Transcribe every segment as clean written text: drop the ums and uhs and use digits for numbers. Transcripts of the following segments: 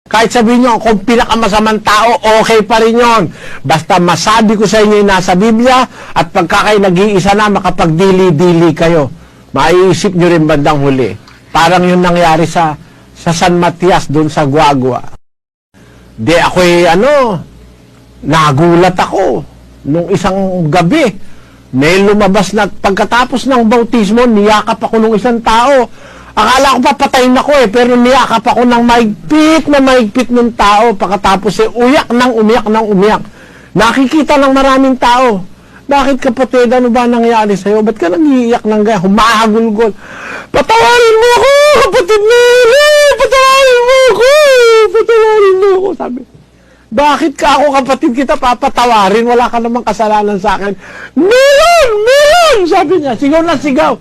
Kahit sabihin nyo, kung pinakamasamang tao, okay pa rin yun. Basta masabi ko sa inyo yung nasa Biblia, at pagka kayo nag-iisa na, makapagdili-dili kayo. Maiisip nyo rin bandang huli. Parang yun nangyari sa San Matias, doon sa Guagua. Di ako'y, nagulat ako. Nung isang gabi, may lumabas na, pagkatapos ng bautismo, niyakap ako nung isang tao. Akala ko papatayin ako pero niyakap ako ng mahigpit ng tao. Pagkatapos uyak ng umiyak. Nakikita ng maraming tao. Bakit kapatid, ano ba nangyari sa'yo? Ba't ka nag-iiyak ng gaya? Humahagulgol. Patawarin mo ako, kapatid Nelo! Patawarin mo ako! Sabi. Bakit ka ako, kapatid kita, papatawarin? Wala ka namang kasalanan sa akin. Melon! Sabi niya, sigaw na sigaw.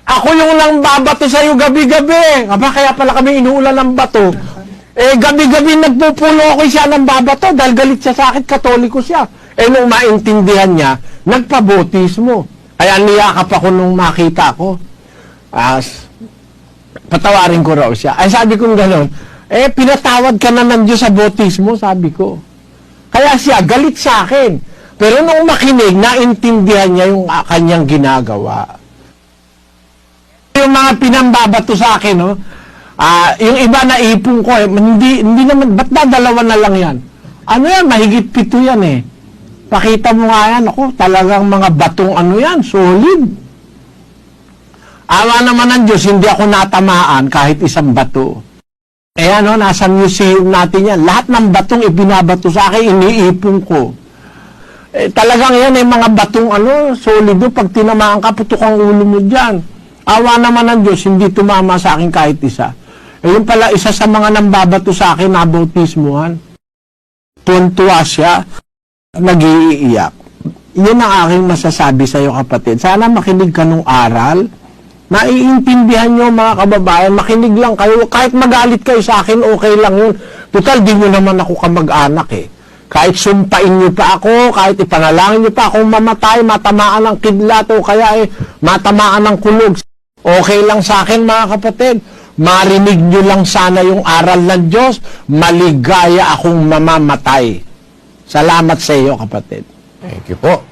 Ako yung lang babato sa'yo gabi-gabi. Aba, kaya pala kami inuulan ng bato. Gabi-gabi nagpupulo ako siya ng babato dahil galit siya sa akin, katoliko siya. Nung maintindihan niya, nagpabotismo. Kaya niyakap ako nung makita ko. Patawarin ko raw siya. Sabi kong gano'n, pinatawad ka na ng Diyos sa botismo, sabi ko. Kaya siya, galit sa akin. Pero nung makinig, naintindihan niya yung kanyang ginagawa. Yung mga pinambabato sa akin, yung iba na ipong ko, hindi naman, ba't dadalawa na lang yan? Ano yan, mahigit 7 yan Pakita mo nga yan, talagang mga batong solid. Awa naman ng Diyos, hindi ako natamaan kahit isang bato. Nasa museum natin yan. Lahat ng batong ibinabato sa akin, iniipong ko. Talagang yan, mga batong solido, pag tinamaan ka, putok ang ulo mo dyan. Awa naman ng Diyos, hindi tumama sa akin kahit isa. Yun pala, isa sa mga nambabato sa akin, nabautismuhan. Tuntua siya, nag-iiyak. Yun ang aking masasabi sa iyo, kapatid. Sana makinig ka nung aral. Naiintindihan nyo, mga kababayan, makinig lang kayo. Kahit magalit kayo sa akin, okay lang yun. Total, di nyo naman ako kamag-anak Kahit sumpain nyo pa ako, kahit ipanalangin nyo pa akong mamatay, matamaan ng kidlat o kaya matamaan ng kulog. Okay lang sa akin, mga kapatid. Marinig nyo lang sana yung aral ng Diyos. Maligaya akong mamamatay. Salamat sa iyo, kapatid. Thank you po.